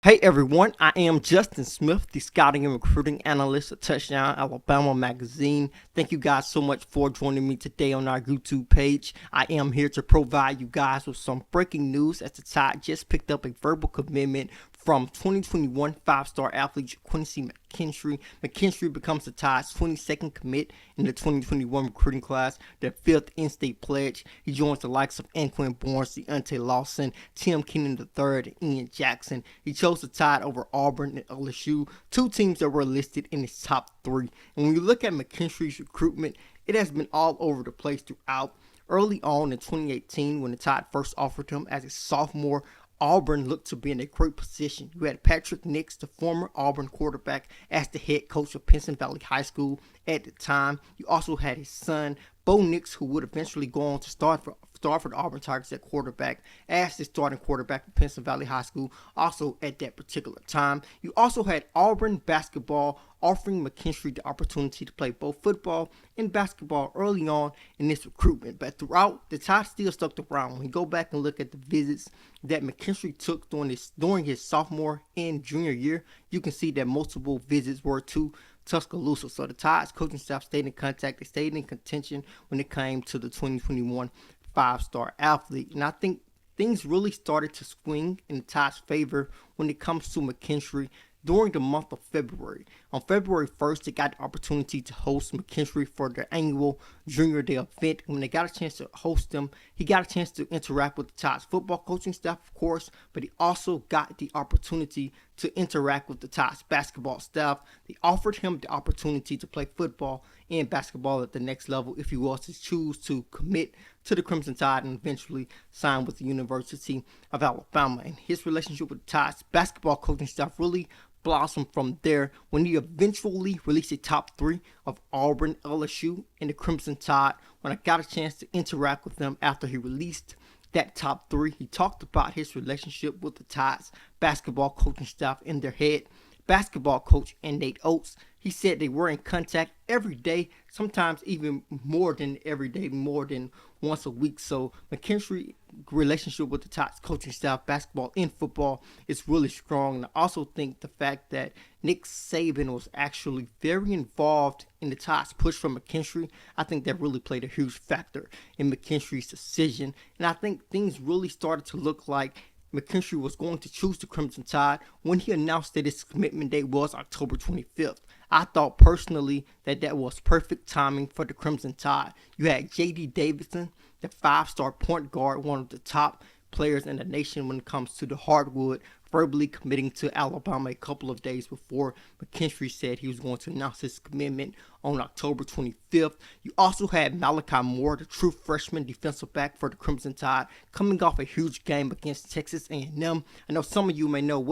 Hey everyone, I am Justin Smith, the scouting and recruiting analyst at Touchdown Alabama magazine. Thank you guys so much for joining me today on our YouTube page. I am here to provide you guys with some breaking news as the Tide just picked up a verbal commitment from 2021 five-star athlete Quincy McKinstry. McKinstry becomes the Tide's 22nd commit in the 2021 recruiting class, their fifth in-state pledge. He joins the likes of Anquin Barnes, Deontay Lawson, Tim Keenan III, and Ian Jackson. He chose the Tide over Auburn and LSU, two teams that were listed in his top three. And when you look at McKinstry's recruitment, it has been all over the place throughout. Early on in 2018, when the Tide first offered him as a sophomore, Auburn looked to be in a great position. You had Patrick Nix, the former Auburn quarterback, as the head coach of Pinson Valley High School at the time. You also had his son, Bo Nix, who would eventually go on to start for the Auburn Tigers at quarterback, as the starting quarterback at Pinson Valley High School, also at that particular time. You also had Auburn basketball offering McKinstry the opportunity to play both football and basketball early on in this recruitment. But throughout, the Tide still stuck around. When you go back and look at the visits that McKinstry took during his sophomore and junior year, you can see that multiple visits were to Tuscaloosa. So the Tide's coaching staff stayed in contact. They stayed in contention when it came to the 2021 five-star athlete. And I think things really started to swing in the Tide's favor when it comes to McKinstry during the month of February. On February 1st, they got the opportunity to host McKinstry for their annual Junior Day event. When they got a chance to host him, he got a chance to interact with the Tide's football coaching staff, of course, but he also got the opportunity to interact with the Tide's basketball staff. They offered him the opportunity to play football and basketball at the next level if he was to choose to commit to the Crimson Tide and eventually sign with the University of Alabama. And his relationship with the Tide's basketball coaching staff really blossomed from there when he eventually released a top three of Auburn, LSU, and the Crimson Tide. When I got a chance to interact with them after he released that top three, he talked about his relationship with the Tide's basketball coaching staff and their head basketball coach, Nate Oates. He said they were in contact every day, sometimes even more than every day, more than once a week. So McKinstry's relationship with the Tide's coaching staff, basketball and football, is really strong. And I also think the fact that Nick Saban was actually very involved in the Tide's push for McKinstry, I think that really played a huge factor in McKinstry's decision. And I think things really started to look like McKinstry was going to choose the Crimson Tide when he announced that his commitment date was October 25th. I thought personally that was perfect timing for the Crimson Tide. You had J.D. Davidson, the five-star point guard, one of the top players in the nation when it comes to the hardwood, verbally committing to Alabama a couple of days before McKinstry said he was going to announce his commitment on October 25th. You also had Malachi Moore, the true freshman defensive back for the Crimson Tide, coming off a huge game against Texas A&M. I know some of you may know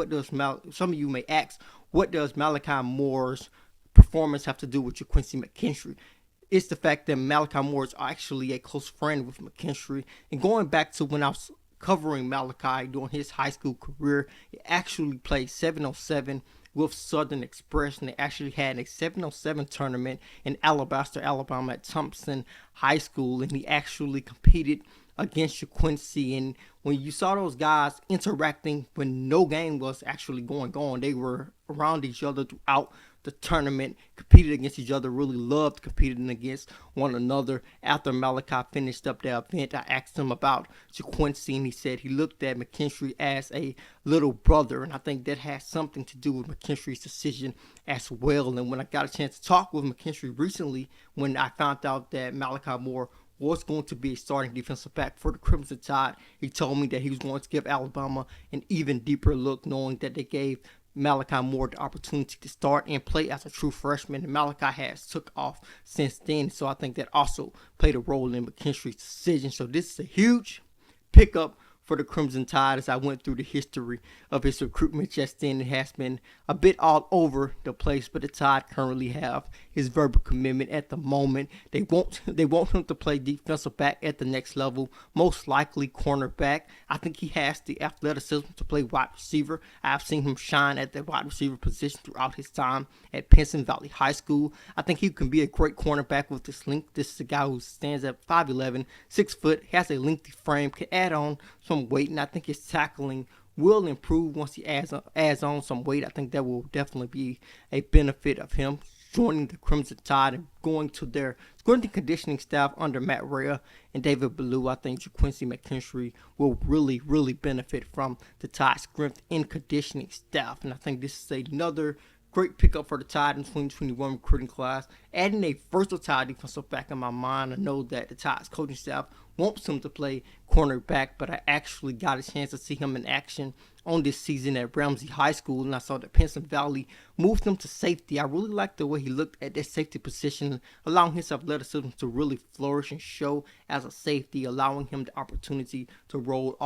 some of you may ask, what does Malachi Moore's performance have to do with your Quincy McKinstry? It's the fact that Malachi Moore is actually a close friend with McKinstry. And going back to when I was covering Malachi during his high school career, he actually played 7-on-7 with Southern Express, and they actually had a 7-on-7 tournament in Alabaster, Alabama at Thompson High School, and he actually competed against Quincy. And when you saw those guys interacting when no game was actually going on, they were around each other throughout the tournament, competed against each other, really loved competing against one another. After Malachi finished up the event, I asked him about Quincy, and he said he looked at McKinstry as a little brother, and I think that has something to do with McKinstry's decision as well. And when I got a chance to talk with McKinstry recently, when I found out that Malachi Moore was going to be a starting defensive back for the Crimson Tide, he told me that he was going to give Alabama an even deeper look, knowing that they gave Malachi Moore the opportunity to start and play as a true freshman, and Malachi has took off since then. So I think that also played a role in McKinstry's decision. So this is a huge pickup for the Crimson Tide. As I went through the history of his recruitment just then, it has been a bit all over the place, but the Tide currently have his verbal commitment at the moment. They want him to play defensive back at the next level, most likely cornerback. I think he has the athleticism to play wide receiver. I've seen him shine at the wide receiver position throughout his time at Pinson Valley High School. I think he can be a great cornerback with this length. This is a guy who stands at 5'11", 6 foot, has a lengthy frame, can add on some weight, and I think his tackling will improve once he adds on some weight. I think that will definitely be a benefit of him joining the Crimson Tide and going to their strength and conditioning staff under Matt Rhea and David Ballou. I think Quincy McKinstry will really benefit from the Tide strength and conditioning staff. And I think this is another great pickup for the Tide in 2021 recruiting class. Adding a versatile defensive back in my mind. I know that the Tide's coaching staff wants him to play cornerback, but I actually got a chance to see him in action on this season at Ramsey High School, and I saw that Penson Valley moved him to safety. I really liked the way he looked at that safety position, allowing his athleticism to really flourish and show as a safety, allowing him the opportunity to roam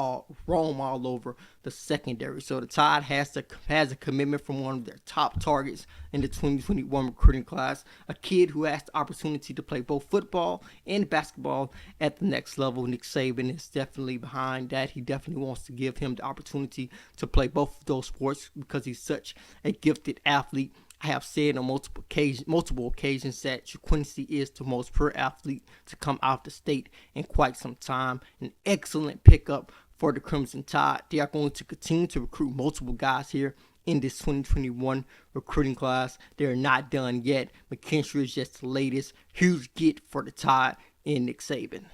all over the secondary. So the Tide has a commitment from one of their top targets in the 2021 recruiting class, a kid who has the opportunity to play both football and basketball at the next level. Nick Saban is definitely behind that. He definitely wants to give him the opportunity to play both of those sports because he's such a gifted athlete. I have said on multiple occasions that Quincy is the most pure athlete to come out of the state in quite some time. An excellent pickup for the Crimson Tide. They are going to continue to recruit multiple guys here in this 2021 recruiting class. They're not done yet. McKinstry is just the latest huge get for the Tide in Nick Saban.